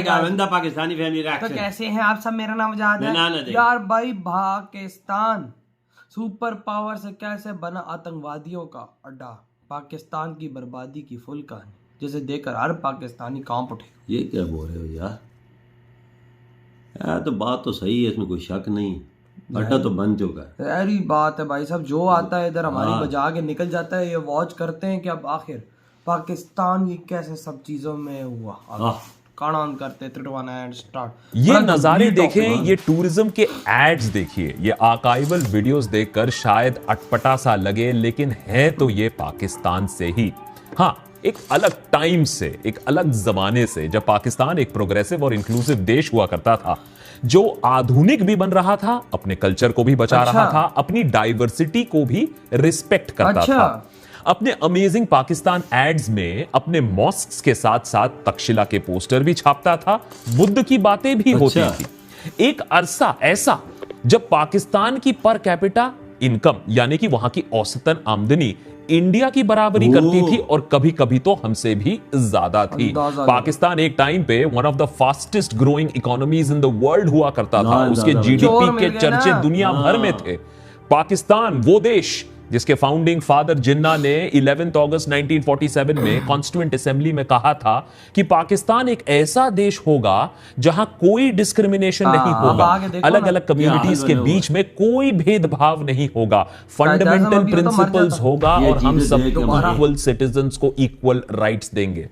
बंदा पाकिस्तानी फैमिली का तो एक्सेंट। कैसे हैं आप सब? मेरा नाम आजाद मैं नाना है दे। यार भाई। पाकिस्तान सुपर पावर से कैसे बना आतंकवादियों का अड्डा, पाकिस्तान की बर्बादी की फुल कहानी, जिसे देखकर हर पाकिस्तानी कांप उठे। ये क्या बोल रहे हो यार? यार तो बात तो सही है, इसमें कोई शक नहीं। अड्डा तो बन चुका है। सारी बात है भाई साहब, जो आता है इधर हमारी हाँ। बजा के निकल जाता है। ये वॉच करते हैं कि अब आखिर पाकिस्तान ये कैसे सब चीजों में हुआ। हाँ। कान करते त्रिटवाना एंड स्टार्ट। ये नज़ारे देखें, ये टूरिज्म के एड्स देखिए, ये आर्काइवल वीडियोस देखकर शायद अटपटा सा लगे, लेकिन है तो ये पाकिस्तान से ही। हाँ, एक अलग टाइम से, एक अलग जमाने से, जब पाकिस्तान एक प्रोग्रेसिव और इंक्लूसिव देश हुआ करता था, जो आधुनिक भी बन रहा था, अपने कल्चर को भी बचा रहा था, अपनी डाइवर्सिटी को भी रिस्पेक्ट करता था। अपने अमेजिंग पाकिस्तान एड्स में अपने मॉस्क्स के साथ साथ तक्षशिला के पोस्टर भी छापता था, बुद्ध की बातें भी होती थी। एक अरसा ऐसा जब पाकिस्तान की पर कैपिटा इनकम, यानी कि वहां की औसतन आमदनी इंडिया की बराबरी करती थी और कभी कभी तो हमसे भी ज्यादा थी। पाकिस्तान एक टाइम पे one of the fastest growing economies in the world हुआ करता था। उसके जीडीपी के चर्चे दुनिया भर में थे। पाकिस्तान वो देश जिसके फाउंडिंग फादर जिन्ना ने 11 अगस्त 1947 में कॉन्स्टिट्यूएंट असेंबली में कहा था कि पाकिस्तान एक ऐसा देश होगा जहां कोई डिस्क्रिमिनेशन नहीं होगा, अलग अलग कम्युनिटीज के बीच में कोई भेदभाव नहीं होगा, फंडामेंटल प्रिंसिपल्स होगा और हम सबको इक्वल सिटीजन्स को इक्वल राइट्स देंगे।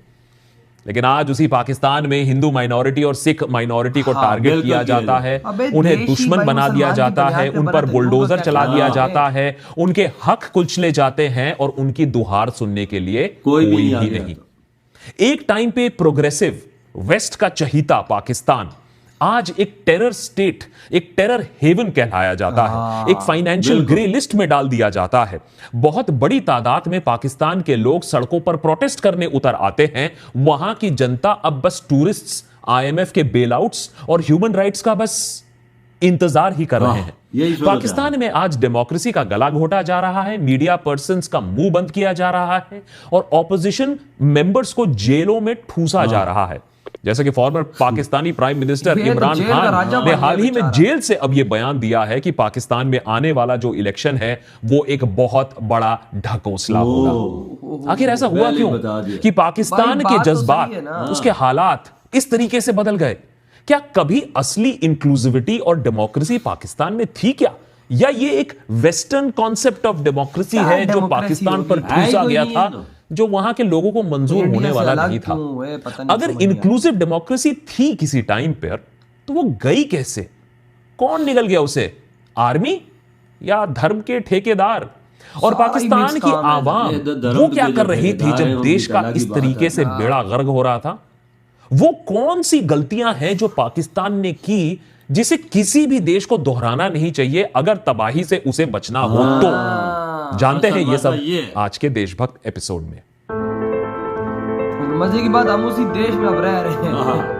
लेकिन आज उसी पाकिस्तान में हिंदू माइनॉरिटी और सिख माइनॉरिटी को टारगेट किया जाता है, उन्हें दुश्मन बना दिया जाता है, उन पर बुलडोजर चला दिया जाता है, उनके हक कुचले जाते हैं और उनकी दुहार सुनने के लिए कोई भी नहीं। एक टाइम पे प्रोग्रेसिव वेस्ट का चहीता पाकिस्तान आज एक टेरर स्टेट, एक टेरर हेवन कहलाया जाता है, एक फाइनेंशियल ग्रे लिस्ट में डाल दिया जाता है। बहुत बड़ी तादाद में पाकिस्तान के लोग सड़कों पर प्रोटेस्ट करने उतर आते हैं। वहां की जनता अब बस टूरिस्ट्स, आईएमएफ के बेलआउट्स और ह्यूमन राइट्स का बस इंतजार ही कर रहे हैं। पाकिस्तान में आज डेमोक्रेसी का गला घोटा जा रहा है, मीडिया पर्सन्स का मुंह बंद किया जा रहा है और ऑपोजिशन मेंबर्स को जेलों में ठूसा जा रहा है। जैसे कि farmer Pakistani prime minister Imran Khan ने हाल ही में जेल से अब यह बयान दिया है कि पाकिस्तान में आने वाला जो इलेक्शन है वो एक बहुत बड़ा ढकोसला होगा। आखिर ऐसा हुआ क्यों कि पाकिस्तान के जज्बात, उसके हालात इस तरीके से बदल गए? क्या कभी असली इंक्लूसिविटी और डेमोक्रेसी पाकिस्तान में थी क्या, या ये एक वेस्टर्न कॉन्सेप्ट ऑफ डेमोक्रेसी है जो पाकिस्तान पर ठूसा गया था, जो वहां के लोगों को मंजूर होने वाला नहीं था? अगर इंक्लूसिव डेमोक्रेसी थी किसी टाइम पर, तो वो गई कैसे? कौन निगल गया उसे? आर्मी या धर्म के ठेकेदार? और पाकिस्तान की आवाम वो क्या कर रही थी जब देश का इस तरीके से बेड़ा गर्क हो रहा था? वो कौन सी गलतियां हैं जो पाकिस्तान ने की जिसे किसी भी देश को दोहराना नहीं चाहिए अगर तबाही से उसे बचना हो तो? जानते हैं ये सब आज के देशभक्त एपिसोड में। मजे की बात, हम उसी देश में अब रह रहे हैं।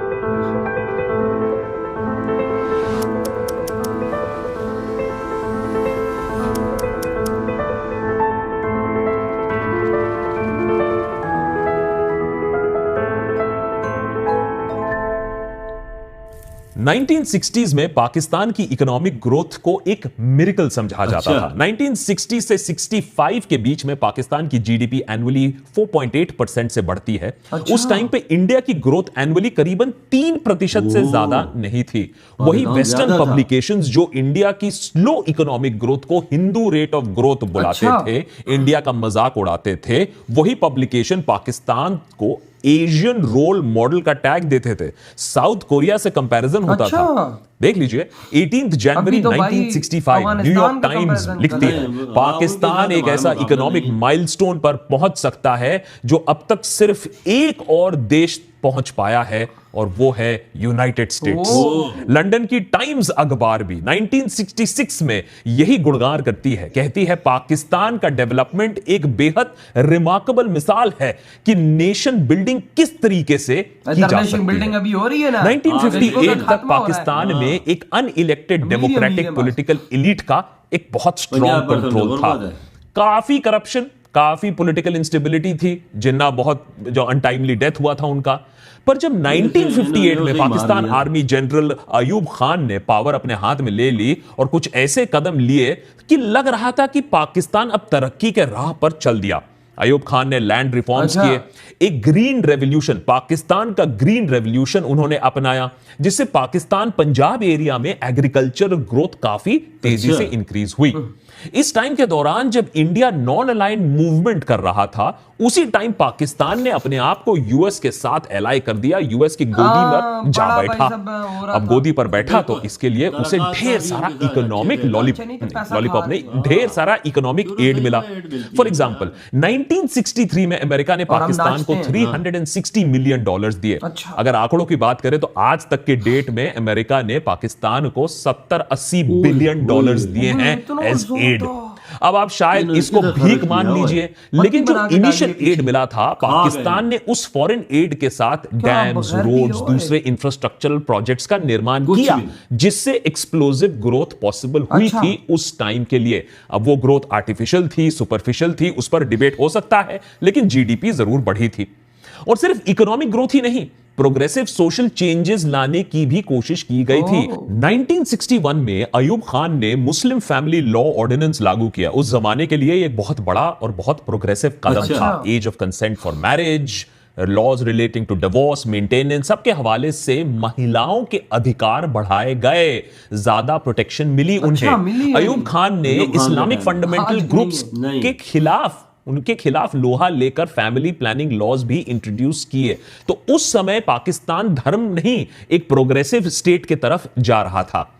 1960s में पाकिस्तान की इकोनॉमिक ग्रोथ को एक मिरेकल समझा जाता था। 1960 से 65 के बीच में पाकिस्तान की जीडीपी एनुअली 4.8% से बढ़ती है। उस टाइम पे इंडिया की ग्रोथ एनुअली करीबन 3% से ज्यादा नहीं थी। वही वेस्टर्न पब्लिकेशंस जो इंडिया की स्लो इकोनॉमिक ग्रोथ को हिंदू रेट ऑफ ग्रोथ बुलाते थे, इंडिया का मजाक उड़ाते थे, वही पब्लिकेशन पाकिस्तान को एशियन रोल मॉडल का टैग देते थे। साउथ कोरिया से कंपैरिजन होता था। देख लीजिए, 18 जनवरी 1965 न्यूयॉर्क टाइम्स लिखती है, पाकिस्तान एक ऐसा इकोनॉमिक माइलस्टोन पर पहुंच सकता है जो अब तक सिर्फ एक और देश पहुंच पाया है, और वो है यूनाइटेड स्टेट्स। लंदन की टाइम्स अखबार भी 1966 में यही गुणगान करती है, कहती है पाकिस्तान का डेवलपमेंट एक बेहद रिमार्केबल मिसाल है कि नेशन बिल्डिंग किस तरीके से की जा सकती है। बिल्डिंग अभी हो रही है ना। 1958 तक पाकिस्तान में एक अनइलेक्टेड डेमोक्रेटिक पॉलिटिकल एलीट का एक बहुत स्ट्रॉन्ग कंट्रोल था। काफी करप्शन, काफी पॉलिटिकल इंस्टेबिलिटी थी। जिन्ना बहुत जो अनटाइमली डेथ हुआ था उनका, पर जब 1958 में उसे ही पाकिस्तान मार दिया। आर्मी जनरल अयूब खान ने पावर अपने हाथ में ले ली और कुछ ऐसे कदम लिए कि लग रहा था कि पाकिस्तान अब तरक्की के राह पर चल दिया। अयूब खान ने लैंड रिफॉर्म्स अच्छा। किए, एक ग्रीन रेवोल्यूशन, पाकिस्तान का ग्रीन रेवोल्यूशन उन्होंने अपनाया, जिससे पाकिस्तान पंजाब एरिया में एग्रीकल्चर ग्रोथ काफी तेजी अच्छा। से इंक्रीज हुई। इस टाइम के दौरान जब इंडिया नॉन अलाइंड मूवमेंट कर रहा था, उसी टाइम पाकिस्तान ने अपने आप को यूएस के साथ एलाई कर दिया, यूएस की गोदी में जा बड़ा भाई बैठा। सब हो रहा अब था। गोदी पर बैठा तो इसके लिए उसे तरक्का ढेर भी सारा उनका इकोनॉमिक अच्छे थे। लॉलीपॉप नहीं, ढेर सारा इकोनॉमिक एड मिला। फॉर एग्जांपल 1963 में अमेरिका ने और हम पाकिस्तान को नाचते हैं। 360 मिलियन डॉलर्स दिए। अच्छा। अगर आंकड़ों की बात करें तो आज तक के डेट में अमेरिका ने पाकिस्तान को 70-80 बिलियन डॉलर्स दिए हैं इतना एज एड। ज़्यादा। अब आप शायद इन्होंने इसको कितना भीख खर्च मान किया हुआ है। लीजिए, लेकिन जो बना के इनिशियल डालिए एड मिला था, पाकिस्तान ने उस फॉरेन एड के साथ डैम्स, बगैरती रोड्स, हो दूसरे इंफ्रास्ट्रक्चरल प्रोजेक्ट्स का निर्माण कुछ किया, भी। जिससे एक्सप्लोसिव ग्रोथ पॉसिबल हुई अच्छा। थी उस टाइम के लिए। अब वो ग्रोथ आर्टिफिशियल थी, सुपरफिशियल थी, उस पर डिबेट हो सकता है, लेकिन जीडीपी जरूर बढ़ी थी। और सिर्फ इकोनॉमिक ग्रोथ ही नहीं, प्रोग्रेसिव सोशल चेंजेस लाने की भी कोशिश की गई थी। 1961 में अयूब खान ने मुस्लिम फैमिली लॉ ऑर्डिनेंस लागू किया। उस जमाने के लिए एक बहुत बड़ा और बहुत प्रोग्रेसिव कदम अच्छा। था। Age of consent for marriage, laws relating to divorce, maintenance, सबके हवाले से महिलाओं के अधिकार बढ़ाए गए, ज्यादा प्रोटेक्शन मिली अच्छा, मिली उन्हें। है। अयूब खान ने अयूब खान इस्लामिक ने फंडामेंटल आज ग्रुप्स नहीं। के खिलाफ, उनके खिलाफ लोहा लेकर फैमिली प्लानिंग लॉज भी इंट्रोड्यूस किए। तो उस समय पाकिस्तान धर्म नहीं, एक प्रोग्रेसिव स्टेट की तरफ जा रहा था।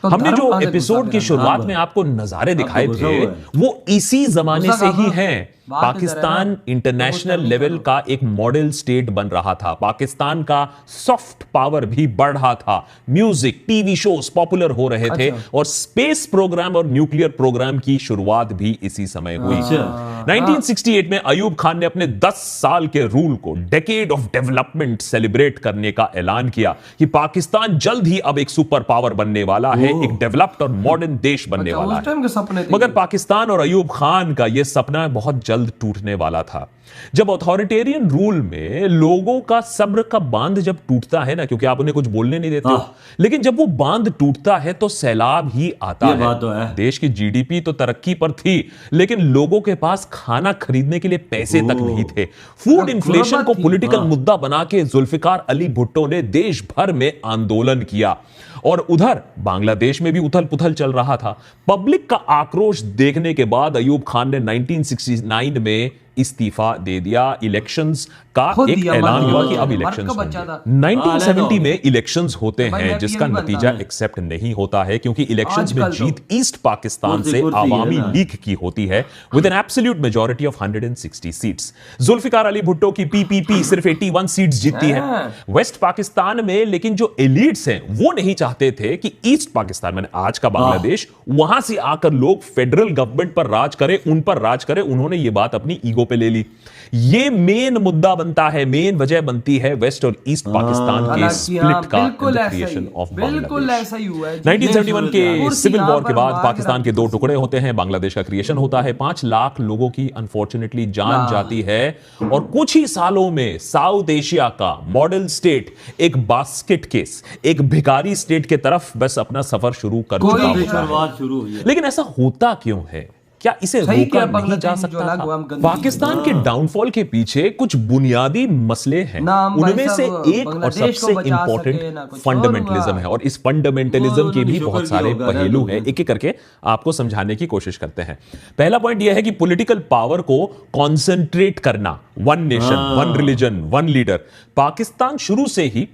तो हमने धर्म जो कहाँ से एपिसोड घुसा की मेरा? शुरुआत हाँ, में आपको नजारे दिखाए घुसा थे, हुआ है। वो इसी जमाने घुसा से ही कहाँ? हैं। बात इधर है पाकिस्तान ना। इंटरनेशनल तो लेवल का एक मॉडल स्टेट बन रहा था। पाकिस्तान का सॉफ्ट पावर भी बढ़ रहा था। म्यूजिक, टीवी शोज पॉपुलर हो रहे थे अच्छा। और स्पेस प्रोग्राम और न्यूक्लियर प्रोग्राम की शुरुआत भी इसी समय हुई। अच्छा। 1968 में अयूब खान ने अपने 10 साल के रूल को डेकेड ऑफ डेवलपमेंट सेलिब्रेट करने का ऐलान किया कि पाकिस्तान जल्द ही अब एक सुपर पावर बनने वाला है, ओह। एक डेवलप्ड और मॉडर्न देश बनने अच्छा, वाला उस है। टाइम के सपने थे। मगर पाकिस्तान और अयूब खान का यह सपना बहुत जल्द टूटने वाला था। जब अथॉरिटेरियन रूल में लोगों का सब्र का बांध जब टूटता है ना, क्योंकि आप उन्हें कुछ बोलने नहीं देते हो, लेकिन जब वो बांध टूटता है तो सैलाब ही आता ये है। बात तो है। देश की जीडीपी तो तरक्की पर थी, लेकिन लोगों के पास खाना खरीदने के लिए पैसे तक नहीं थे। फूड इन्फ्लेशन को थी। पॉलिटिकल मुद्दा बना के जुल्फिकार अली भुट्टो ने देश भर में आंदोलन किया और उधर बांग्लादेश में भी उथल पुथल चल रहा था। पब्लिक का आक्रोश देखने के बाद अयूब खान ने 1969 में इस्तीफा दे दिया। इलेक्शंस का खुद एक दिया, ऐलान मर हुआ गया। कि अब मर इलेक्शंस का बच्चा था। 1970 में इलेक्शंस होते भाई, हैं, मैं जिसका भी यही नतीजा बनता है। एक्सेप्ट नहीं होता है, क्योंकि इलेक्शंस में आजकल तो। जीत ईस्ट पाकिस्तान कुर्सी से कुर्सी है आवामी ना। लीग की होती है with an absolute majority of 160 seats. Zulfikar Ali Bhutto की पीपीपी सिर्फ 81 सीट्स जीतती है हाँ। वेस्ट पाकिस्तान में। लेकिन जो एलिट्स हैं वो नहीं चाहते थे कि ईस्ट पाकिस्तान में, आज का बांग्लादेश, वहां से आकर लोग फेडरल गवर्नमेंट पर राज करें, उन पर राज करें। उन्होंने ये बात अपनी ईगो पे ले ली। ये मेन मुद्दा बनता है, मेन वजह बनती है वेस्ट और ईस्ट पाकिस्तान के हालांकि हाँ, स्प्लिट का, बिल्कुल ऐसा ही क्रिएशन ऑफ बिल्कुल बांग्लादेश। ऐसा ही हुआ है। 1971 के कुर्सी सिविल यहाँ वॉर के पर बाद मांग पाकिस्तान के रहा दो था। टुकड़े होते हैं, बांग्लादेश का क्रिएशन होता है। 5 लाख लोगों की अनफॉर्चुनेटली जान जाती है और कुछ ही सालों में साउथ एशिया का मॉडल स्टेट एक बास्केट केस, एक भिखारी स्टेट के तरफ बस अपना सफर शुरू कर कोई चुका भी होता है। शुरुआत शुरू हुई है। लेकिन ऐसा होता क्यों है? क्या इसे सही रोका क्या नहीं बांग्लादेश जा में जो सकता अलग था? हुआ, हम गंदगी- पाकिस्तान के डाउनफॉल के पीछे कुछ बुनियादी मसले हैं। नाम भाई उनमें से साहब, एक और बांग्लादेश को सबसे बचा सके, ना इंपॉर्टेंट कुछ और फंडामेंटलिज्म हुआ। है। और इस फंडामेंटलिज्म वो के भी शुक्र बहुत किया सारे होगा, पहलू रहने हैं, दो। एक एक करके आपको समझाने की कोशिश करते हैं। पहला पॉइंट यह है कि पॉलिटिकल पावर को कॉन्सेंट्रेट करना, one nation, one religion, one leader. Pakistan शुरू से ही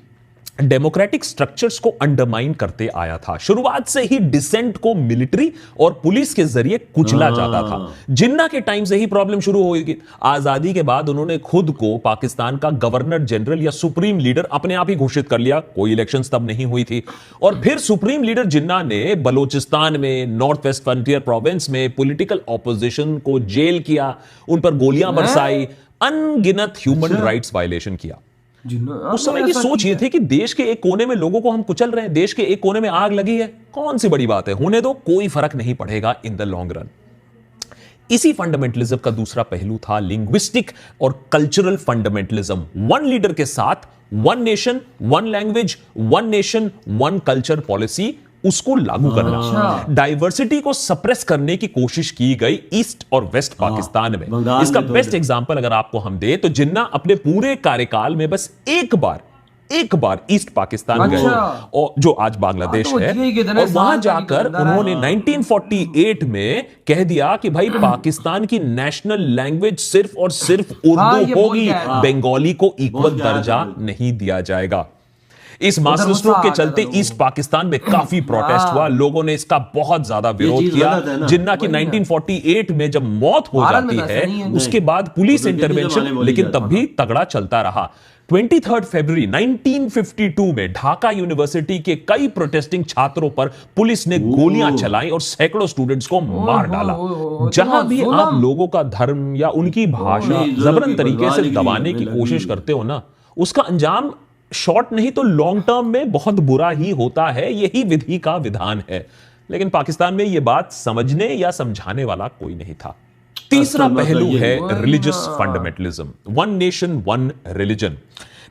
डेमोक्रेटिक स्ट्रक्चर्स को अंडरमाइन करते आया था। शुरुआत से ही डिसेंट को मिलिट्री और पुलिस के जरिए कुचला जाता था। जिन्ना के टाइम से ही प्रॉब्लम शुरू हो गई। आजादी के बाद उन्होंने खुद को पाकिस्तान का गवर्नर जनरल या सुप्रीम लीडर अपने आप ही घोषित कर लिया। कोई इलेक्शंस तब नहीं हुई थी। और फिर सुप्रीम लीडर जिन्ना ने बलोचिस्तान में, नॉर्थ वेस्ट फ्रंटियर प्रोविंस में पॉलिटिकल ऑपोजिशन को जेल किया, उन पर गोलियां बरसाई, अनगिनत ह्यूमन राइट्स वायलेशन किया। उस समय की सोच ये थी कि देश के एक कोने में लोगों को हम कुचल रहे हैं, देश के एक कोने में आग लगी है, कौन सी बड़ी बात है, होने दो, कोई फर्क नहीं पड़ेगा इन द लॉन्ग रन। इसी फंडामेंटलिज्म का दूसरा पहलू था लिंग्विस्टिक और कल्चरल फंडामेंटलिज्म। वन लीडर के साथ one nation, one language, one nation, one culture policy उसको लागू करना। डाइवर्सिटी को सप्रेस करने की कोशिश की गई ईस्ट और वेस्ट पाकिस्तान में। बंगाल इसका में तो बेस्ट एग्जांपल अगर आपको हम दे तो जिन्ना अपने पूरे कार्यकाल में बस एक बार ईस्ट पाकिस्तान गए, और जो आज बांग्लादेश तो है, ये कितने और वहां साल तक जाकर इधर है। उन्होंने 1948 में कह दिया कि भाई पाकिस्तान की नेशनल लैंग्वेज सिर्फ और सिर्फ हाँ, उर्दू ये बोल होगी, के आया। बंगाली को इक्वल बोल के आया दर्जा था। नहीं दिया जाएगा। इस मास्टर गुस्सा स्ट्रोक के आ गया चलते था लोगों ईस्ट पाकिस्तान में काफी प्रोटेस्ट हुआ, लोगों ने इसका बहुत ज्यादा विरोध चीज किया। गलत है ना। जिन्ना की 1948 में जब मौत हो भारत में जाती तो ऐसा नहीं है है। उसके बाद पुलिस वो तो ब्रिटिश इंटरवेंशन, जमाने बोली लेकिन जाती तब भी तगड़ा चलता रहा। 23 फरवरी 1952 में ढाका यूनिवर्सिटी के कई प्रोटेस्टिंग छात्रों पर पुलिस ने गोलियां चलाई और सैकड़ों स्टूडेंट्स को मार डाला। जहां भी जुल्म। आप लोगों का धर्म या उनकी भाषा वही जुल्म जबरन की तरीके से बदवाली की दबाने की लगी। कोशिश करते हो ना, उसका अंजाम शॉर्ट नहीं तो लॉन्ग टर्म में बहुत बुरा ही होता है। यही विधि का विधान है। लेकिन पाकिस्तान में यह बात समझने या समझाने वाला कोई नहीं था। तीसरा असल पहलू मतलब ये है religious fundamentalism, one nation one religion.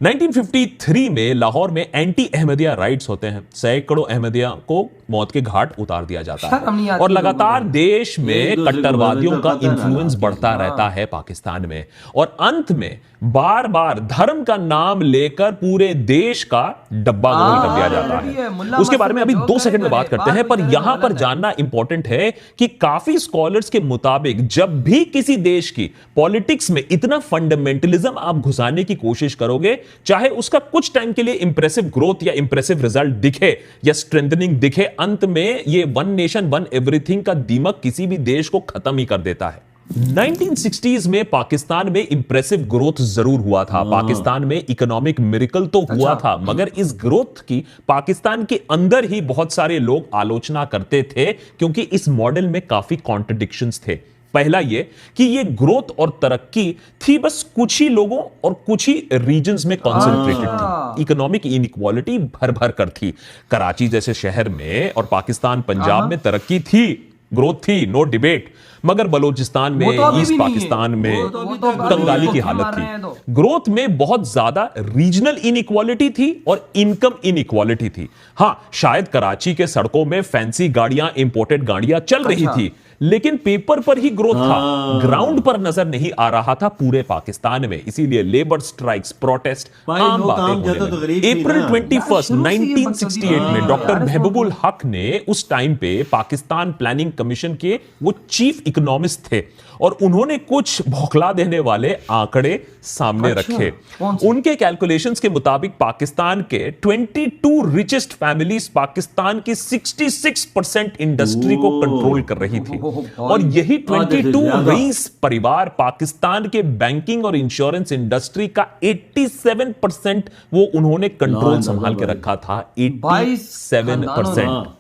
1953 में लाहौर में एंटी अहमदिया राइट्स होते हैं। सैकड़ों अहमदिया को मौत के घाट उतार दिया जाता शर्म नहीं है आती और लोगों लगातार देश में एक दूसरे को कट्टरवादियों का पता ना इन्फ्लुएंस लगा। बढ़ता रहता है पाकिस्तान में, और अंत में बार बार धर्म का नाम लेकर पूरे देश का डब्बा गोल कर दिया जाता है। उसके बारे में अभी 2 सेकंड में बात करते हैं, पर यहां पर जानना इंपॉर्टेंट है कि काफी स्कॉलर्स के मुताबिक जब भी किसी देश की पॉलिटिक्स में इतना फंडामेंटलिज्म आप घुसाने की कोशिश करोगे, चाहे उसका कुछ टाइम के लिए इंप्रेसिव ग्रोथ या इंप्रेसिव रिजल्ट दिखे या स्ट्रेंथनिंग दिखे, अंत में ये वन नेशन वन एवरीथिंग का दीमक किसी भी देश को खत्म ही कर देता है। 1960s में पाकिस्तान में इंप्रेसिव ग्रोथ जरूर हुआ था। पाकिस्तान में इकोनॉमिक मिरेकल तो हुआ था, मगर इस ग्रोथ की पाकिस्तान के अंदर ही बहुत सारे लोग आलोचना करते थे, क्योंकि इस मॉडल में काफी कॉन्ट्रडिक्शंस थे। पहला ये कि ये ग्रोथ और तरक्की थी बस कुछ ही लोगों और कुछ ही रीजन्स में कॉन्सेंट्रेटेड थी। इकोनॉमिक इनइक्वालिटी भर भर कर थी। कराची जैसे शहर में और पाकिस्तान पंजाब में तरक्की थी, ग्रोथ थी, नो डिबेट, मगर बलूचिस्तान में, वो तो अभी ईस्ट भी नहीं है। पाकिस्तान में वो तो अभी तो कंगाली की अभी हालत मार रहे हैं थी। तो। ग्रोथ में बहुत ज्यादा रीजनल इनइक्वालिटी थी और इनकम इनइक्वालिटी थी। हां, शायद कराची के सड़कों में फैंसी गाड़ियां, इंपोर्टेड गाड़ियां चल रही थी, लेकिन पेपर पर ही ग्रोथ था, ग्राउंड पर नजर नहीं आ रहा था पूरे पाकिस्तान में। इसीलिए लेबर स्ट्राइक्स, प्रोटेस्ट भाई, आम वो बातें काम होने जाता तो लगी। गरीब थी अप्रैल ना। 21 शुरू से ये 1968 में बकचोदी डॉक्टर यार, महबूबुल हक ने उस टाइम पे पाकिस्तान प्लानिंग कमीशन के वो चीफ इकोनॉमिस्ट थे, और उन्होंने कुछ भौखला देने वाले आंकड़े सामने अच्छा, रखे। कौन से? उनके कैलकुलेशंस के मुताबिक पाकिस्तान के 22 रिचेस्ट फैमिलीज पाकिस्तान की 66% इंडस्ट्री को कंट्रोल कर रही थी, और यही 22 रईस परिवार पाकिस्तान के बैंकिंग और इंश्योरेंस इंडस्ट्री का 87% वो उन्होंने कंट्रोल संभाल के रखा था। 87%।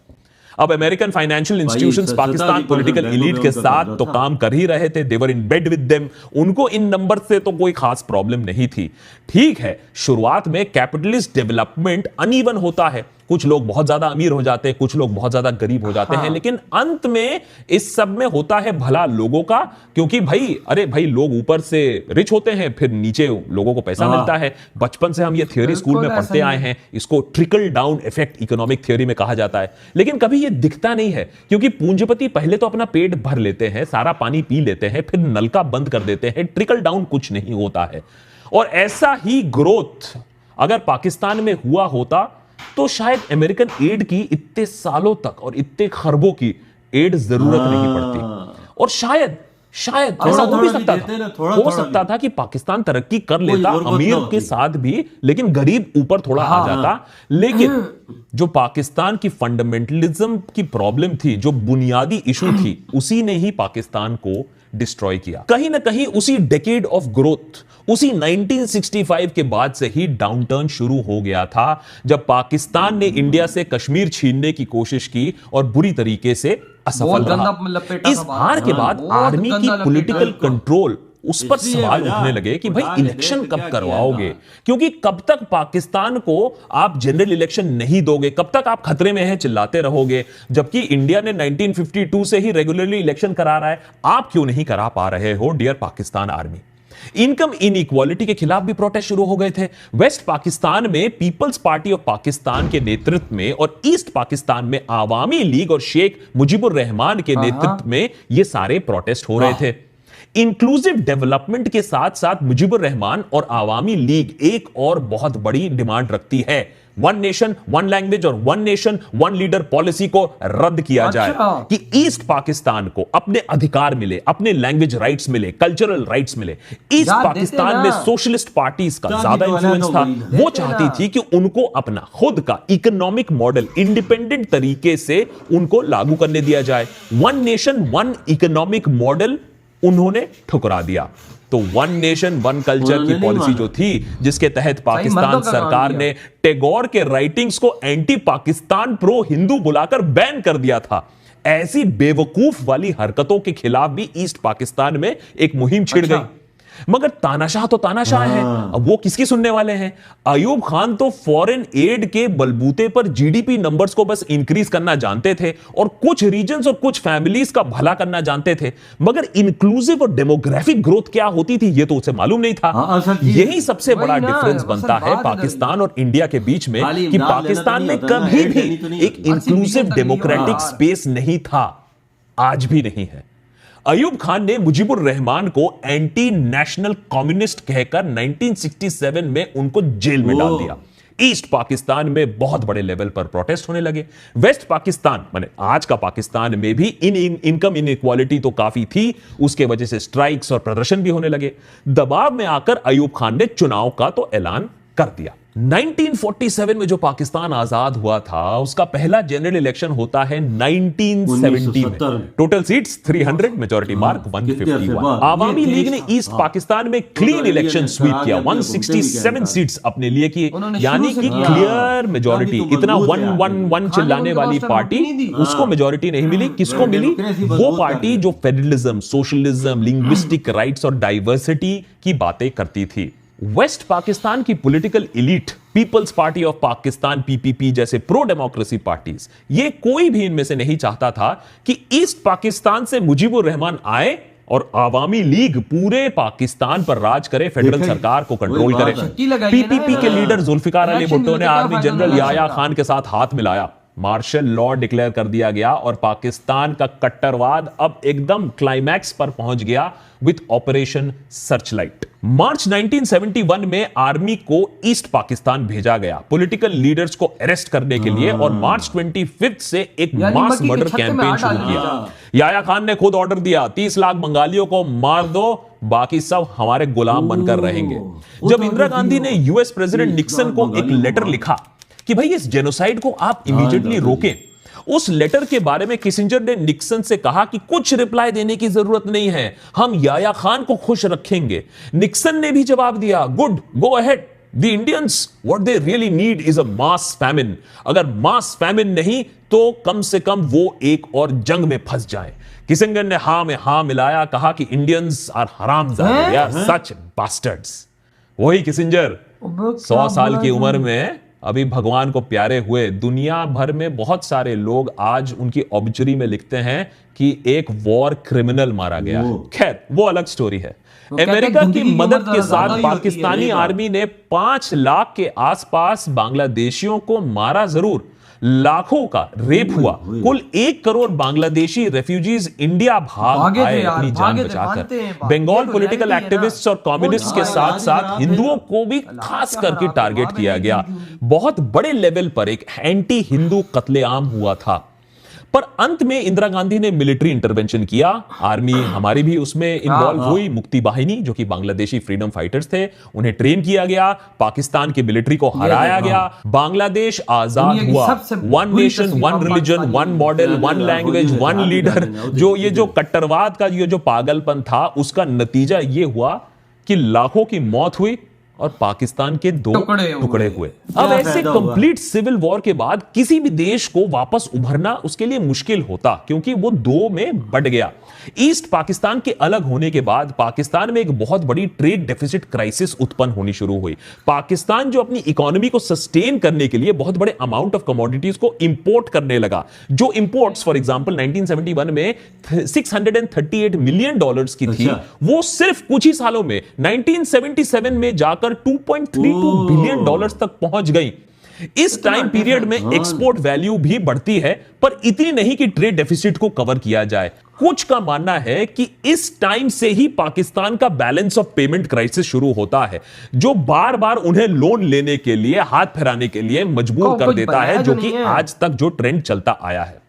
अब अमेरिकन फाइनेंशियल इंस्टीट्यूशंस सत्तर पाकिस्तान ही पॉलिटिकल परसेंट इलीट के बैंकों का साथ कब्जा तो था। काम कर ही रहे थे। देवर इन बेड विद देम। उनको इन नंबर से तो कोई खास प्रॉब्लम नहीं थी। ठीक है, शुरुआत में कैपिटलिस्ट डेवलपमेंट अनइवन होता है, कुछ लोग बहुत ज्यादा अमीर हो जाते हैं, कुछ लोग बहुत ज्यादा गरीब हो जाते हैं, लेकिन अंत में इस सब में होता है भला लोगों का, क्योंकि भाई अरे भाई लोग ऊपर से रिच होते हैं, फिर नीचे लोगों को पैसा मिलता है। बचपन से हम ये थ्योरी स्कूल में बिल्कुल पढ़ते ऐसा आए हैं, इसको trickle down effect economic theory में कहा जाता है, लेकिन कभी ये दिखता नहीं है, क्योंकि पूंजीपति पहले तो अपना पेट भर लेते हैं, सारा पानी पी लेते हैं, फिर नलका बंद कर देते हैं, ट्रिकल डाउन कुछ नहीं होता है। और ऐसा ही ग्रोथ अगर पाकिस्तान में हुआ होता तो शायद अमेरिकन एड की इतने सालों तक और इतने खरबों की एड जरूरत नहीं पड़ती, और शायद ऐसा हो भी सकता था, हो सकता था कि पाकिस्तान तरक्की कर लेता अमीर के साथ भी, लेकिन गरीब ऊपर थोड़ा आ जाता। लेकिन जो पाकिस्तान की फंडामेंटलिज्म की प्रॉब्लम थी, जो बुनियादी इशू थी, उसी ने ही पाकिस्तान को डिस्ट्रॉय किया। कहीं ना कहीं उसी डेकेड ऑफ ग्रोथ, उसी 1965 के बाद से ही डाउनटर्न शुरू हो गया था, जब पाकिस्तान ने इंडिया से कश्मीर छीनने की कोशिश की और बुरी तरीके से असफल रहा। इस हार के बाद आर्मी की पॉलिटिकल कंट्रोल उस पर इसलिए सवाल वजह उठने लगे कि उठा भाई के इलेक्शन देख क्या कब किया करवाओगे, था। क्योंकि कब तक पाकिस्तान को आप जनरल इलेक्शन नहीं दोगे, कब तक आप खतरे में हैं चिल्लाते रहोगे, जबकि इंडिया ने 1952 से ही रेगुलरली इलेक्शन करा रहा है, आप क्यों नहीं करा पा रहे हो dear Pakistan army. Income inequality के खिलाफ भी प्रोटेस्ट शुरू हो गए थे। वेस्ट पाकिस्तान में पीपल्स पार्टी ऑफ पाकिस्तान के नेतृत्व में और ईस्ट पाकिस्तान में आवामी लीग और शेख मुजीबुर रहमान के नेतृत्व में ये सारे प्रोटेस्ट हो रहे थे। इंक्लूसिव डेवलपमेंट के साथ साथ मुजीबुर रहमान और आवामी लीग एक और बहुत बड़ी डिमांड रखती है, वन नेशन वन लैंग्वेज और one nation one leader policy को रद्द किया जाए, कि ईस्ट पाकिस्तान को अपने अधिकार मिले, अपने लैंग्वेज राइट्स मिले, कल्चरल राइट्स मिले। ईस्ट पाकिस्तान में सोशलिस्ट पार्टीज का ज्यादा इंफ्लुएंस था। वो चाहती थी कि उनको अपना खुद का इकोनॉमिक मॉडल इंडिपेंडेंट तरीके से उनको लागू करने दिया जाए। One nation one economic model उन्होंने ठुकरा दिया। तो वन नेशन वन कल्चर की पॉलिसी जो थी, जिसके तहत पाकिस्तान सरकार ने टैगोर के राइटिंग्स को एंटी पाकिस्तान प्रो हिंदू बुलाकर बैन कर दिया था, ऐसी बेवकूफ वाली हरकतों के खिलाफ भी ईस्ट पाकिस्तान में एक मुहिम छिड़ गई। मगर तानाशाह तो तानाशाह है, अब वो किसकी सुनने वाले हैं। अयूब खान तो फॉरेन एड के बलबूते पर जीडीपी नंबर्स को बस इंक्रीज करना जानते थे और कुछ रीजन्स और कुछ फैमिलीज का भला करना जानते थे, मगर इंक्लूसिव और डेमोग्राफिक ग्रोथ क्या होती थी ये तो उसे मालूम नहीं था। यही सबसे बड़ा डिफरेंस बनता है पाकिस्तान और इंडिया के बीच में, कि पाकिस्तान में कभी भी एक इंक्लूसिव डेमोक्रेटिक स्पेस नहीं था, आज भी नहीं है। अयूब खान ने मुजीबुर रहमान को एंटी नेशनल कम्युनिस्ट कहकर 1967 में उनको जेल में डाल दिया। ईस्ट पाकिस्तान में बहुत बड़े लेवल पर प्रोटेस्ट होने लगे। वेस्ट पाकिस्तान माने आज का पाकिस्तान में भी इनकम इनइक्वालिटी तो काफी थी, उसके वजह से स्ट्राइक्स और प्रदर्शन भी होने लगे। दबाव में आकर अयूब खान ने चुनाव का तो ऐलान कर दिया। 1947 में जो पाकिस्तान आजाद हुआ था, उसका पहला जनरल इलेक्शन होता है 1970 में। Total seats 300, majority mark 151। Awami league ने ईस्ट पाकिस्तान में क्लीन इलेक्शन स्वीप किया, 167 सीट्स अपने लिए की, यानी कि क्लियर मेजॉरिटी। इतना 111 चिल्लाने वाली पार्टी, उसको मेजॉरिटी नहीं मिली। किसको मिली? वो पार्टी जो फेडरलिज्म, सोशलिज्म, लिंग्विस्टिक राइट्स और डाइवर्सिटी की बातें करती थी। वेस्ट पाकिस्तान की political elite, peoples party of Pakistan PPP जैसे प्रो डेमोक्रेसी पार्टीज, ये कोई भी इनमें से नहीं चाहता था कि ईस्ट पाकिस्तान से मुजीबुर रहमान आए और आवामी लीग पूरे पाकिस्तान पर राज करे, फेडरल सरकार को कंट्रोल करे। पीपीपी के लीडर जुल्फिकार अली भुट्टो ने आर्मी जनरल याया खान के साथ हाथ मिलाया, मार्शल लॉ डिक्लेयर कर दिया गया और पाकिस्तान का कट्टरवाद अब एकदम क्लाइमैक्स पर पहुंच गया विद ऑपरेशन सर्चलाइट। मार्च 1971 में आर्मी को ईस्ट पाकिस्तान भेजा गया पॉलिटिकल लीडर्स को अरेस्ट करने के लिए, और मार्च 25 से एक मास मर्डर कैंपेन शुरू किया। याया खान ने खुद ऑर्डर दिया, 30 लाख बंगालियों को मार दो, बाकी सब हमारे गुलाम बनकर रहेंगे। जब इंदिरा गांधी ने यूएस प्रेसिडेंट निक्सन को एक लेटर लिखा कि भाई इस जेनोसाइड को आप इमीडिएटली रोकें, उस लेटर के बारे में किसिंजर ने निक्सन से कहा कि कुछ रिप्लाई देने की जरूरत नहीं है, हम याया खान को खुश रखेंगे। निक्सन ने भी जवाब दिया, good, go ahead, the Indians what they really need is a mass famine. अगर मास फैमिन नहीं तो कम से कम वो एक और जंग में फंस जाए। किसिंजर ने हाँ में हाँ मिलाया, कहा कि इंडियंस आर हरामजादे, दे आर सच बास्टर्ड्स। वही किसिंजर 100 साल की उम्र में अभी भगवान को प्यारे हुए। दुनिया भर में बहुत सारे लोग आज उनकी ऑब्चुरी में लिखते हैं कि एक वॉर क्रिमिनल मारा गया है। खैर वो अलग स्टोरी है। अमेरिका की मदद के साथ पाकिस्तानी आर्मी ने 5 लाख के आसपास बांग्लादेशियों को मारा जरूर, लाखों का रेप हुआ। कुल 1 करोड़ बांग्लादेशी रेफ्यूजीज इंडिया भाग आए अपनी जान बचाकर। बंगाल पॉलिटिकल एक्टिविस्ट्स और कम्युनिस्ट्स के साथ साथ हिंदुओं को भी खास करके टारगेट किया गया। बहुत बड़े लेवल पर एक एंटी हिंदू कत्लेआम हुआ था, पर अंत में इंदिरा गांधी ने मिलिट्री इंटरवेंशन किया। आर्मी हमारी भी उसमें इन्वॉल्व हुई। मुक्ति बाहिनी जो कि बांग्लादेशी फ्रीडम फाइटर्स थे, उन्हें ट्रेन किया गया, पाकिस्तान की मिलिट्री को हराया गया, बांग्लादेश आजाद हुआ। One nation one religion one model one language one leader, जो कट्टरवाद का जो पागलपन था, उसका नतीजा यह हुआ कि लाखों की मौत हुई और पाकिस्तान के दो टुकड़े टुकड़े हुए। क्या अब ऐसे फायदा हुआ? कंप्लीट सिविल वॉर के बाद किसी भी देश को वापस उभरना उसके लिए मुश्किल होता, क्योंकि वो दो में बट गया। ईस्ट पाकिस्तान के अलग होने के बाद पाकिस्तान में एक बहुत बड़ी ट्रेड डेफिसिट क्राइसिस उत्पन्न होनी शुरू हुई। पाकिस्तान जो अपनी इकोनॉमी को सस्टेन करने के लिए बहुत बड़े अमाउंट ऑफ कमोडिटीज को इंपोर्ट करने लगा, जो इंपोर्ट्स फॉर एग्जांपल 1971 में 638 मिलियन डॉलर्स की थी, अच्छा। वो सिर्फ कुछ ही सालों में 1977 में जाकर 2.32 बिलियन डॉलर्स तक पहुंच गई। इस टाइम पीरियड में एक्सपोर्ट वैल्यू भी बढ़ती है, पर इतनी नहीं कि ट्रेड डेफिसिट को कवर किया जाए। कुछ का मानना है कि इस टाइम से ही पाकिस्तान का बैलेंस ऑफ पेमेंट क्राइसिस शुरू होता है, जो बार बार उन्हें लोन लेने के लिए, हाथ फैलाने के लिए मजबूर कर कुछ देता बनाया है, जो जो कि नहीं है। आज तक जो ट्रेंड चलता आया है।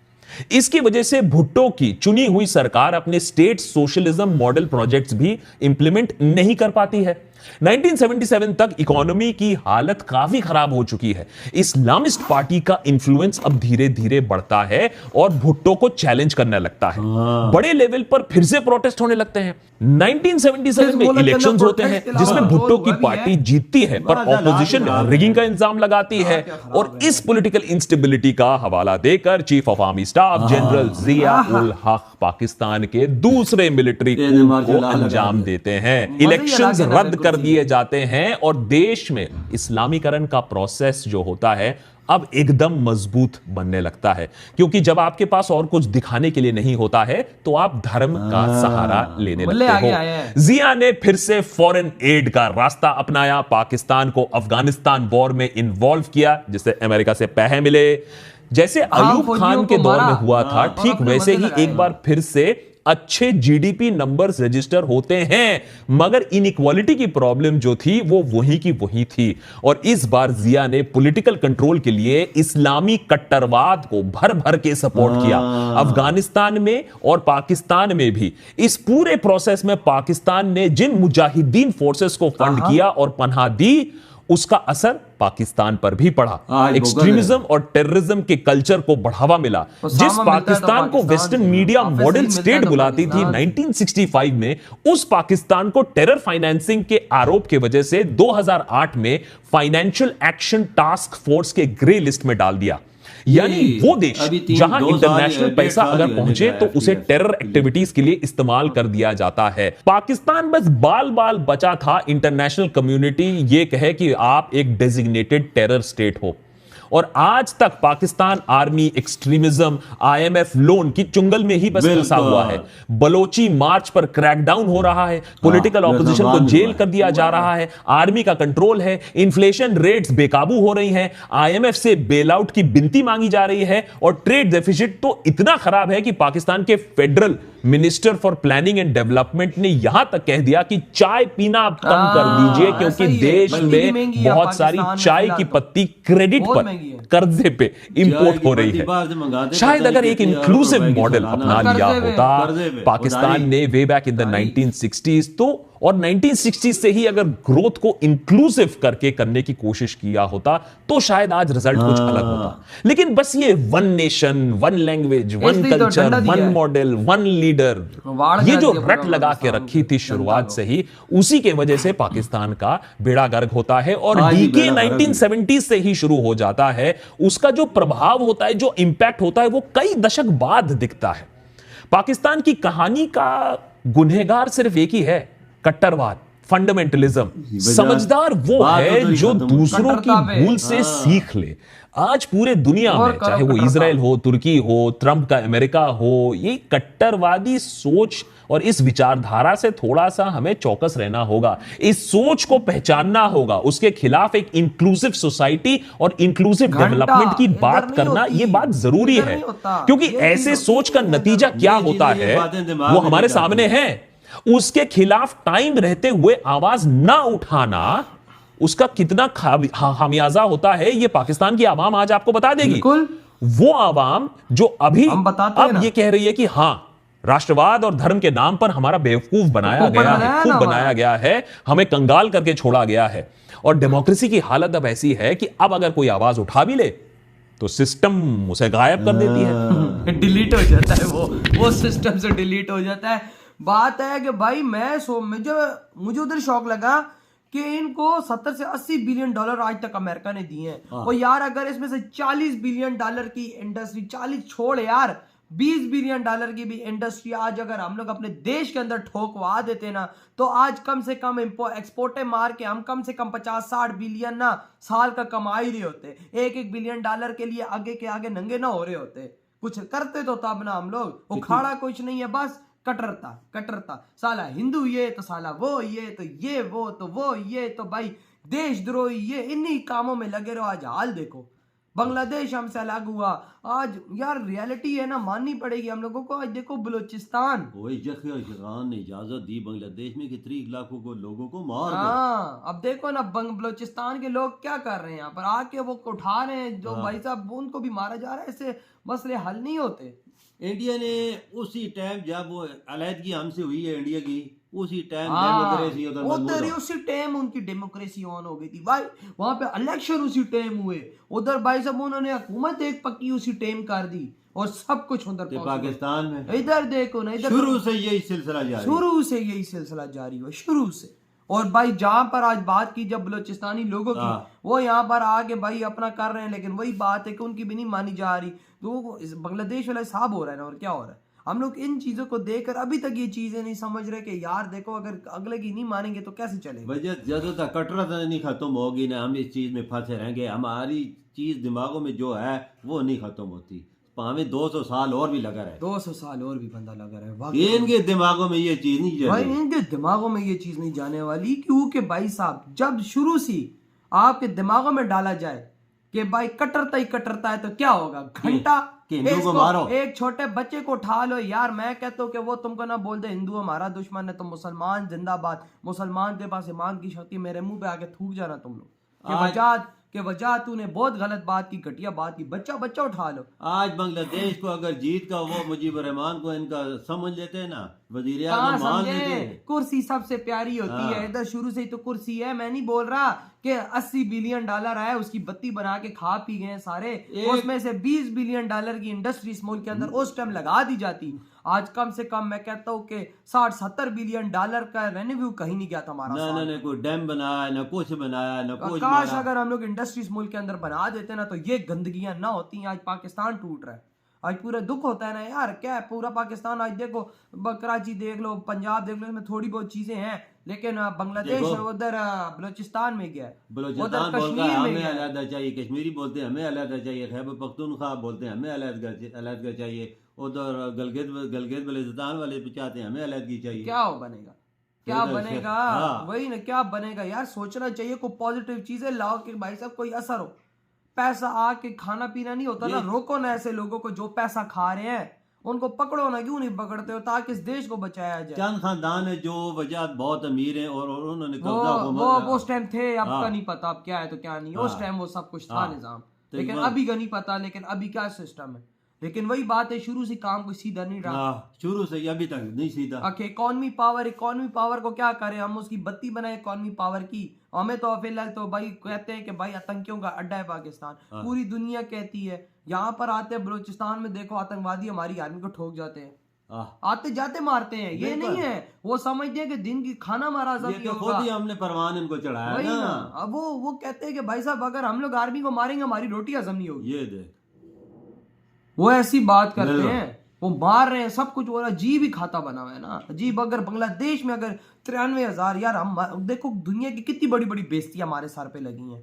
इसकी वजह से भुट्टो की चुनी हुई सरकार अपने स्टेट सोशलिज्म मॉडल प्रोजेक्ट्स भी इंप्लीमेंट नहीं कर पाती है। 1977 तक इकोनॉमी की हालत काफी खराब हो चुकी है। इस्लामिस्ट पार्टी का इंफ्लुएंस अब धीरे धीरे बढ़ता है और भुट्टो को चैलेंज करने लगता है। बड़े लेवल पर फिर से प्रोटेस्ट होने लगते हैं। 1977 में इलेक्शंस होते हैं जिसमें भुट्टो की पार्टी जीतती है, पर ऑपोजिशन रिगिंग का इंतजाम लगाती है। और इस पॉलिटिकल इंस्टेबिलिटी का हवाला देकर chief of army staff general Zia ul Haq Pakistan के दूसरे मिलिट्री को अंजाम देते हैं। इलेक्शंस रद्द कर दिए जाते हैं और देश में इस्लामीकरण का प्रोसेस जो होता है अब एकदम मजबूत बनने लगता है, क्योंकि जब आपके पास और कुछ दिखाने के लिए नहीं होता है तो आप धर्म का सहारा लेने लगते हो। जिया ने फिर से फॉरेन एड का रास्ता अपनाया, पाकिस्तान को अफगानिस्तान वॉर में इन्वॉल्व किया, जिससे अमेरिका से पैसे मिले। जैसे अयूब खान के दौर में हुआ था, ठीक वैसे ही एक बार फिर से अच्छे जीडीपी नंबर्स रजिस्टर होते हैं, मगर इनइक्वालिटी की प्रॉब्लम जो थी वो वही की वही थी। और इस बार जिया ने पॉलिटिकल कंट्रोल के लिए इस्लामी कट्टरवाद को भर भर के सपोर्ट किया, अफगानिस्तान में और पाकिस्तान में भी। इस पूरे प्रोसेस में पाकिस्तान ने जिन मुजाहिदीन फोर्सेस को फंड किया और पनाह दी, उसका असर पाकिस्तान पर भी पड़ा। एक्सट्रीमिज्म और टेररिज्म के कल्चर को बढ़ावा मिला। जिस पाकिस्तान को वेस्टर्न मीडिया मॉडल स्टेट बुलाती थी 1965 में, उस पाकिस्तान को टेरर फाइनेंसिंग के आरोप की वजह से 2008 में फाइनेंशियल एक्शन टास्क फोर्स के ग्रे लिस्ट में डाल दिया। यानी वो देश जहां इंटरनेशनल पैसा अगर पहुंचे तो उसे टेरर एक्टिविटीज के लिए इस्तेमाल कर दिया जाता है। पाकिस्तान बस बाल बाल बचा था इंटरनेशनल कम्युनिटी ये कहे कि आप एक डेजिग्नेटेड टेरर स्टेट हो। और आज तक Pakistan army extremism, IMF loan की चुंगल में ही बस फंसा हुआ है। बलोची मार्च पर क्रैकडाउन हो रहा है, पॉलिटिकल ऑपोजिशन को जेल कर दिया जा रहा है, आर्मी का कंट्रोल है, इन्फ्लेशन रेट्स बेकाबू हो रही हैं, आईएमएफ से बेल आउट की विनती मांगी जा रही है, और ट्रेड डेफिसिट तो इतना खराब है कि पाकिस्तान के federal minister for planning and development ने यहां तक कह दिया कि चाय पीना आप कम कर दीजिए, क्योंकि देश में बहुत सारी चाय की पत्ती क्रेडिट पर, कर्जे पे इंपोर्ट हो रही है। शायद अगर एक इंक्लूसिव मॉडल अपना लिया होता पाकिस्तान ने way back in the 1960s, तो और 1960s से ही अगर ग्रोथ को इंक्लूसिव करके करने की कोशिश किया होता तो शायद आज रिजल्ट कुछ अलग होता। लेकिन बस ये one nation, one language, one culture, one model, one leader, ये जो रट लगा के रखी थी शुरुआत से ही, उसी के वजह से पाकिस्तान का बेड़ा गर्क होता है। और डीके 1970s से ही शुरू हो जाता है। उसका जो प्रभाव होता है, जो इंपैक्ट होता है, वो कई दशक बाद दिखता है। पाकिस्तान की कहानी का गुनहगार सिर्फ एक ही है, कट्टरवाद, फंडामेंटलिज्म। समझदार वो है जो दूसरों की भूल से सीख ले। आज पूरे दुनिया में, चाहे वो इजराइल हो, तुर्की हो, ट्रंप का अमेरिका हो, ये कट्टरवादी सोच और इस विचारधारा से थोड़ा सा हमें चौकस रहना होगा। इस सोच को पहचानना होगा, उसके खिलाफ एक इंक्लूसिव सोसाइटी और इंक्लूसिव डेवलपमेंट की बात करना, ये बात जरूरी है, क्योंकि ऐसे सोच का नतीजा क्या होता है वो हमारे सामने है। उसके खिलाफ टाइम रहते हुए आवाज ना उठाना, उसका कितना खामियाजा होता है, ये पाकिस्तान की आवाम आज आपको बता देगी। वो आवाम जो अभी अब ये कह रही है कि हां, राष्ट्रवाद और धर्म के नाम पर हमारा बेवकूफ बनाया गया है, खूब बनाया गया है, हमें कंगाल करके छोड़ा गया है। और डेमोक्रेसी की हालत अब ऐसी है कि अब अगर कोई आवाज उठा भी ले तो सिस्टम उसे गायब कर देती है, डिलीट हो जाता है, वो सिस्टम से डिलीट हो जाता है। बात है कि भाई मुझे उधर शौक लगा कि इनको 70 से 80 बिलियन डॉलर आज तक अमेरिका ने दिए हैं। हाँ। और यार अगर इसमें से 40 बिलियन डॉलर की इंडस्ट्री, 40 छोड़ यार, 20 बिलियन डॉलर की भी इंडस्ट्री आज अगर हम लोग अपने देश के अंदर ठोकवा देते ना, तो आज कम से कम एक्सपोर्टें मार के हम कम से कम 50-60 बिलियन ना साल का कमा ही रहे होते। 1-1 बिलियन डॉलर के लिए आगे के आगे नंगे ना हो रहे होते। कुछ करते तो तब ना हम लोग। उखाड़ा कुछ नहीं है, बस कटरता साला हिंदू ये तो साला वो, ये तो ये वो तो वो, ये तो भाई देशद्रोही, ये इन्हीं कामों में लगे रहो। आज हाल देखो, बांग्लादेश हमसे अलग हुआ। आज यार रियलिटी है ना, माननी पड़ेगी हम लोगों को। आज देखो बलूचिस्तान, वही खान ने इजाजत दी बांग्लादेश में कि 30 लाखों को लोगों को मार दो। हाँ अब देखो ना बलूचिस्तान के लोग क्या कर रहे हैं यहाँ पर आके, वो उठा रहे हैं जो भाई साहब, उनको भी मारा जा रहा है। ऐसे मसले हल नहीं होते। इंडिया ने उसी टाइम जब वो अलहदगी हमसे हुई है इंडिया की, उसी टाइम हाँ, डेमोक्रेसी उधर मजबूत उधर ही हो। उसी टाइम उनकी डेमोक्रेसी ऑन हो गई थी भाई। वहां पे इलेक्शन उसी टाइम हुए उधर भाई साहब, उन्होंने हुकूमत एक पक्की उसी टाइम कर दी और सब कुछ उधर ते possible। पाकिस्तान में इधर देखो ना, इधर शुरू से यही सिलसिला जारी है। शुरू से यही सिलसिला जारी हुआ, शुरू से। और भाई जहां पर आज बात की जब बलोचिस्तानी लोगों की, वो यहाँ पर आके भाई अपना कर रहे हैं, लेकिन वही बात है कि उनकी भी नहीं मानी जा रही। तो बांग्लादेश वाला हिसाब हो रहा है ना, और क्या हो रहा है। हम लोग इन चीजों को देखकर अभी तक ये चीजें नहीं समझ रहे कि यार देखो, अगर अगले की नहीं मानेंगे तो कैसे चलेगा। वजह जब तक कटरत नहीं खत्म होगी ना, हम इस चीज में फंसे रहेंगे। हमारी चीज दिमागों में जो है वो नहीं खत्म होती, भावें 200 साल और भी लगा रहे। 200 साल और भी बंदा लगा रहा है ये वाकई। इनके दिमागों में ये चीज नहीं भाई जाती। इनके दिमागों में ये चीज नहीं जाने वाली, क्योंकि भाई साहब जब शुरू से आपके दिमागों में डाला जाए कि भाई कटरता ही कटरता है, तो क्या होगा, घंटा कि हिंदू को मारो। एक छोटे बच्चे को उठा लो यार। मैं कहता हूँ कि वो तुमको ना बोल दे हिंदू हमारा दुश्मन है, तो मुसलमान जिंदाबाद, मुसलमान के पास ईमान की शक्ति, मेरे मुंह पे आके थूक जाना तुम लोग के वजह तूने बहुत गलत बात की, घटिया बात की। बच्चा उठा लो। आज बांग्लादेश को अगर जीत का वो मुजीबर रहमान को इनका समझ लेते हैं ना, वजीर कहाँ आज़म मान समझे, लेते। कुर्सी सबसे प्यारी होती है। इधर शुरू से ही तो कुर्सी है। मैं नहीं बोल रहा कि 80 बिलियन डॉलर आया, उसकी बत्ती बना के खा पी गए सारे। उसमें से 20 बिलियन डॉलर की इंडस्ट्री इस मुल्क के अंदर उस टाइम लगा दी जाती। आज कम से कम मैं कहता हूँ कि 60-70 बिलियन डॉलर का रेवेन्यू कहीं नहीं गया था हमारा। ना कोई डैम बनाया, ना कुछ बनाया, ना कुछ काश मारा। अगर हम लोग इंडस्ट्रीज मुल्क के अंदर बना देते ना, तो ये गंदगियां ना होती। आज पाकिस्तान टूट रहा है। आज पूरा दुख होता है ना यार, क्या है पूरा पाकिस्तान। आज देखो कराची देख लो, पंजाब देख लो, इसमें थोड़ी बहुत चीजें हैं, लेकिन बांग्लादेश उधर बलोचिस्तान में गया है, बलोचिस्तान बोलता है हमें अलहदा चाहिए, कश्मीरी बोलते हैं हमें अलहदा चाहिए, खैबर पख्तूनख्वा बोलते हैं हमें अलहदा चाहिए, उधर गलगित बल्तिस्तान वाले चाहते हैं हमें अलहदगी चाहिए। क्या बनेगा, क्या बनेगा। हाँ। वही ना, क्या बनेगा यार। सोचना चाहिए, कोई पॉजिटिव चीजें लाओ कि भाई साहब कोई असर हो। पैसा आके खाना पीना नहीं होता ना, रोको ना ऐसे लोगों को जो पैसा खा रहे हैं, उनको पकड़ो ना। क्यों नहीं पकड़ते हो, ताकि इस देश को बचाया जाए। चंद खानदान है जो वजह बहुत अमीर हैं और उन्होंने कब्जा वो उस टाइम थे, अब का नहीं पता अब क्या है तो क्या नहीं। उस टाइम वो सब कुछ था निजाम, लेकिन अभी का नहीं पता। लेकिन अभी क्या सिस्टम है, लेकिन वही बात है, शुरू से काम कोई सीधा नहीं रहा। शुरू से अभी तक नहीं सीधा। इकोनॉमी पावर को क्या करें हम, उसकी बत्ती बनाए इकोनॉमी पावर की। हमें तो फिलहाल तो भाई कहते हैं कि भाई आतंकियों का अड्डा है पाकिस्तान। पूरी दुनिया कहती है। यहाँ पर आते हैं बलूचिस्तान में, देखो आतंकवादी हमारी आर्मी को ठोक जाते हैं, आते जाते मारते हैं। ये नहीं है, वो समझते हैं कि दिन की खाना हमारा खुद ही हमने परवान इनको चढ़ाया ना। अब वो कहते हैं कि भाई साहब अगर हम लोग आर्मी को मारेंगे हमारी रोटी हजम नहीं होगी। ये देख, वो ऐसी बात करते हैं, वो मार रहे हैं, सब कुछ हो रहा है। अजीब ही खाता बना हुआ है ना, अजीब। अगर बांग्लादेश में अगर 93,000, यार हम देखो दुनिया की कितनी बड़ी बड़ी बेइज्जतियां हमारे सर पे लगी हैं।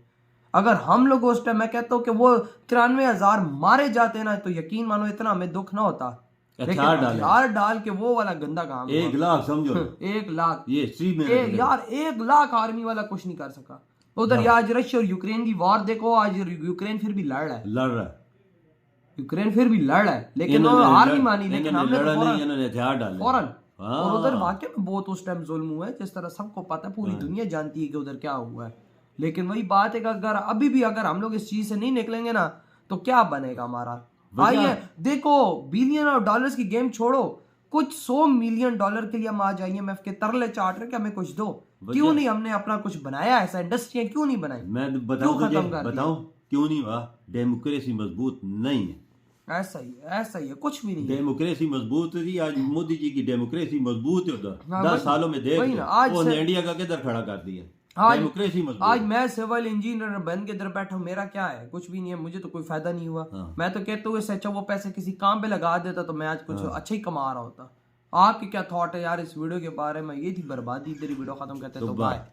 अगर हम लोग उस टाइम, मैं कहता हूँ कि वो 93,000 मारे जाते ना, तो यकीन मानो इतना हमें दुख ना होता। हथियार डाल के वो वाला गंदा काम। 1 लाख समझो, 1 लाख ये यार 1 लाख आर्मी वाला कुछ नहीं कर सका उधर। आज रशिया और यूक्रेन की वॉर देखो, आज यूक्रेन फिर भी लड़ रहा है। यूक्रेन फिर भी लड़ रहा है, लेकिन वो हार नहीं मानी। लेकिन हमने हथियार डाले फौरन। और उधर वाकई में बहुत उस टाइम जुल्म हुआ है, जिस तरह सबको पता है, पूरी दुनिया जानती है कि उधर क्या हुआ है। लेकिन वही बात है कि अगर अभी भी अगर हम लोग इस चीज से नहीं निकलेंगे ना, तो क्या बनेगा हमारा। आइए देखो, बिलियन ऑफ डॉलर्स की गेम छोड़ो, कुछ 100 मिलियन डॉलर के लिए हम आज IMF के तरले चाट रहे कि हमें कुछ दो। क्यों नहीं हमने अपना कुछ बनाया, ऐसा इंडस्ट्री क्यों नहीं बनाई। मैं बताऊं क्यों नहीं हुआ, डेमोक्रेसी मजबूत नहीं है। ऐसा ही है, कुछ भी नहीं। डेमोक्रेसी मजबूत थी, आज मोदी जी की डेमोक्रेसी मजबूत है उधर। 10 सालों में देख वो इंडिया का किधर खड़ा कर दिया। डेमोक्रेसी मजबूत आज है। मैं सिविल इंजीनियर बन के इधर बैठा हूं, मेरा क्या है? कुछ भी नहीं है, मुझे तो कोई फायदा नहीं हुआ। हाँ। मैं तो कहता हूँ इससे अच्छा वो पैसे किसी काम पे लगा देता तो मैं आज कुछ अच्छा ही कमा रहा होता। आपके क्या थॉट है यार इस वीडियो के बारे में? ये थी बर्बादी। इधर ही वीडियो खत्म करते हैं, तो बाय।